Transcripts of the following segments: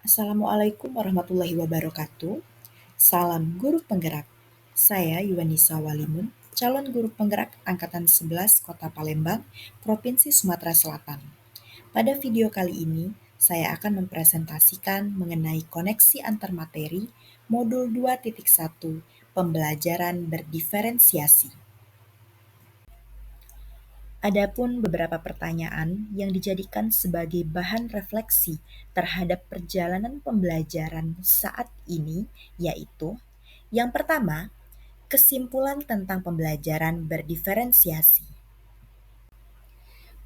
Assalamualaikum warahmatullahi wabarakatuh. Salam guru penggerak. Saya Yuwanisa Walimun, calon guru penggerak Angkatan 11 Kota Palembang, Provinsi Sumatera Selatan. Pada video kali ini, saya akan mempresentasikan mengenai koneksi antar materi modul 2.1 pembelajaran berdiferensiasi. Adapun beberapa pertanyaan yang dijadikan sebagai bahan refleksi terhadap perjalanan pembelajaran saat ini, yaitu yang pertama, kesimpulan tentang pembelajaran berdiferensiasi.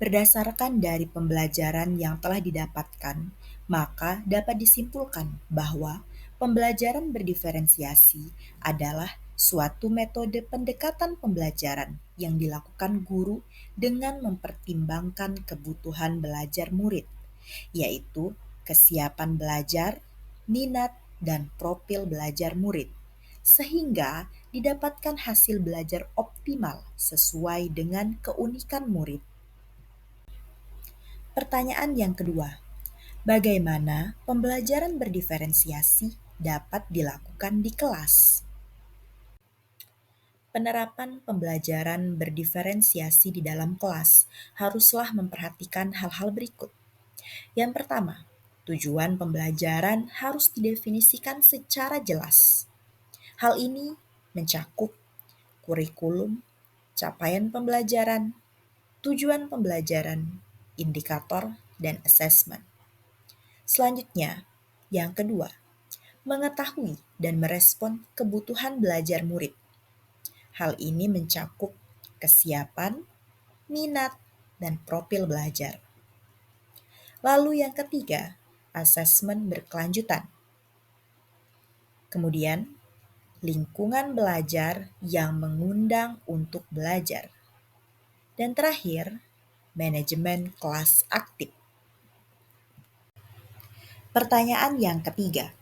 Berdasarkan dari pembelajaran yang telah didapatkan, maka dapat disimpulkan bahwa pembelajaran berdiferensiasi adalah suatu metode pendekatan pembelajaran yang dilakukan guru dengan mempertimbangkan kebutuhan belajar murid, yaitu kesiapan belajar, minat, dan profil belajar murid, sehingga didapatkan hasil belajar optimal sesuai dengan keunikan murid. Pertanyaan yang kedua, bagaimana pembelajaran berdiferensiasi dapat dilakukan di kelas? Penerapan pembelajaran berdiferensiasi di dalam kelas haruslah memperhatikan hal-hal berikut. Yang pertama, tujuan pembelajaran harus didefinisikan secara jelas. Hal ini mencakup kurikulum, capaian pembelajaran, tujuan pembelajaran, indikator, dan asesmen. Selanjutnya, yang kedua, mengetahui dan merespon kebutuhan belajar murid. Hal ini mencakup kesiapan, minat, dan profil belajar. Lalu yang ketiga, asesmen berkelanjutan. Kemudian, lingkungan belajar yang mengundang untuk belajar. Dan terakhir, manajemen kelas aktif. Pertanyaan yang ketiga,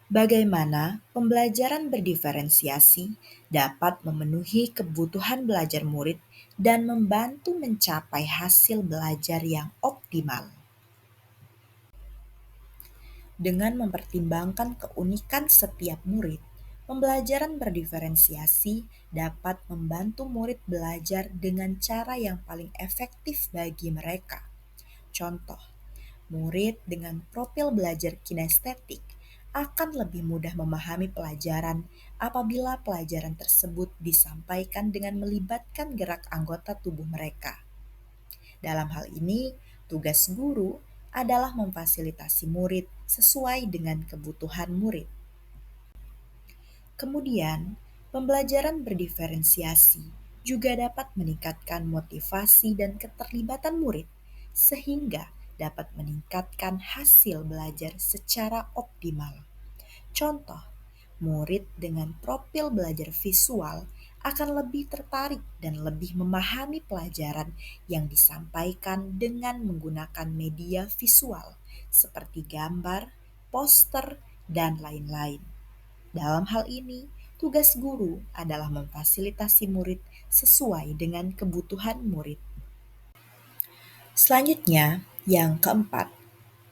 bagaimana pembelajaran berdiferensiasi dapat memenuhi kebutuhan belajar murid dan membantu mencapai hasil belajar yang optimal? Dengan mempertimbangkan keunikan setiap murid, pembelajaran berdiferensiasi dapat membantu murid belajar dengan cara yang paling efektif bagi mereka. Contoh, murid dengan profil belajar kinestetik akan lebih mudah memahami pelajaran apabila pelajaran tersebut disampaikan dengan melibatkan gerak anggota tubuh mereka. Dalam hal ini, tugas guru adalah memfasilitasi murid sesuai dengan kebutuhan murid. Kemudian, pembelajaran berdiferensiasi juga dapat meningkatkan motivasi dan keterlibatan murid, sehingga dapat meningkatkan hasil belajar secara optimal. Contoh, murid dengan profil belajar visual akan lebih tertarik dan lebih memahami pelajaran yang disampaikan dengan menggunakan media visual seperti gambar, poster, dan lain-lain. Dalam hal ini, tugas guru adalah memfasilitasi murid sesuai dengan kebutuhan murid. Selanjutnya, yang keempat,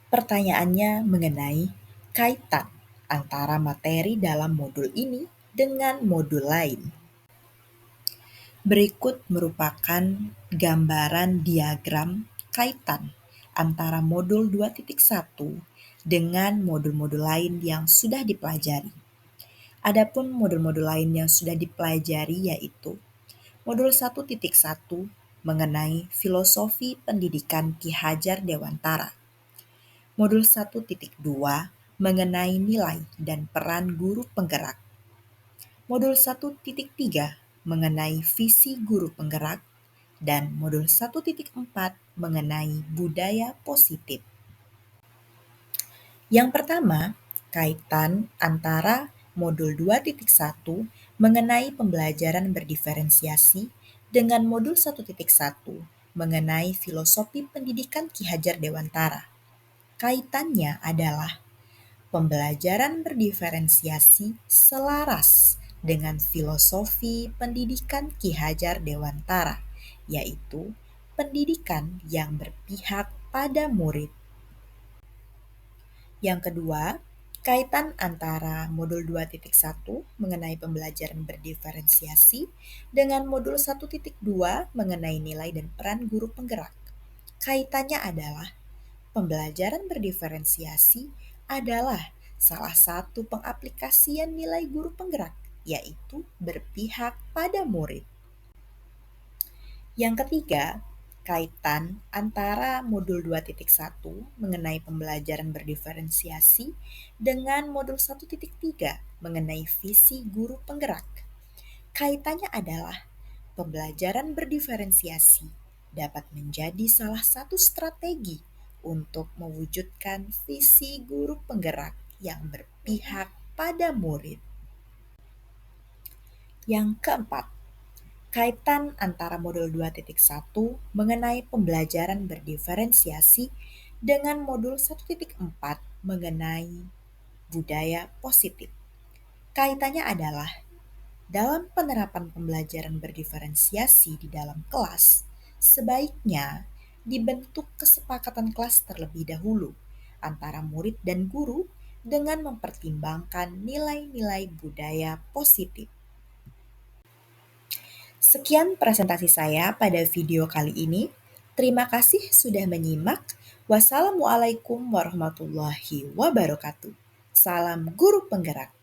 pertanyaannya mengenai kaitan antara materi dalam modul ini dengan modul lain. Berikut merupakan gambaran diagram kaitan antara modul 2.1 dengan modul-modul lain yang sudah dipelajari. Adapun modul-modul lain yang sudah dipelajari yaitu modul 1.1 mengenai filosofi pendidikan Ki Hajar Dewantara. Modul 1.2 mengenai nilai dan peran guru penggerak. Modul 1.3 mengenai visi guru penggerak dan modul 1.4 mengenai budaya positif. Yang pertama, kaitan antara modul 2.1 mengenai pembelajaran berdiferensiasi dengan modul 1.1 mengenai filosofi pendidikan Ki Hajar Dewantara. Kaitannya adalah pembelajaran berdiferensiasi selaras dengan filosofi pendidikan Ki Hajar Dewantara, yaitu pendidikan yang berpihak pada murid. Yang kedua, kaitan antara modul 2.1 mengenai pembelajaran berdiferensiasi dengan modul 1.2 mengenai nilai dan peran guru penggerak. Kaitannya adalah pembelajaran berdiferensiasi adalah salah satu pengaplikasian nilai guru penggerak, yaitu berpihak pada murid. Yang ketiga, kaitan antara modul 2.1 mengenai pembelajaran berdiferensiasi dengan modul 1.3 mengenai visi guru penggerak. Kaitannya adalah pembelajaran berdiferensiasi dapat menjadi salah satu strategi untuk mewujudkan visi guru penggerak yang berpihak pada murid. Yang keempat, kaitan antara modul 2.1 mengenai pembelajaran berdiferensiasi dengan modul 1.4 mengenai budaya positif. Kaitannya adalah dalam penerapan pembelajaran berdiferensiasi di dalam kelas, sebaiknya dibentuk kesepakatan kelas terlebih dahulu antara murid dan guru dengan mempertimbangkan nilai-nilai budaya positif. Sekian presentasi saya pada video kali ini. Terima kasih sudah menyimak. Wassalamualaikum warahmatullahi wabarakatuh. Salam guru penggerak.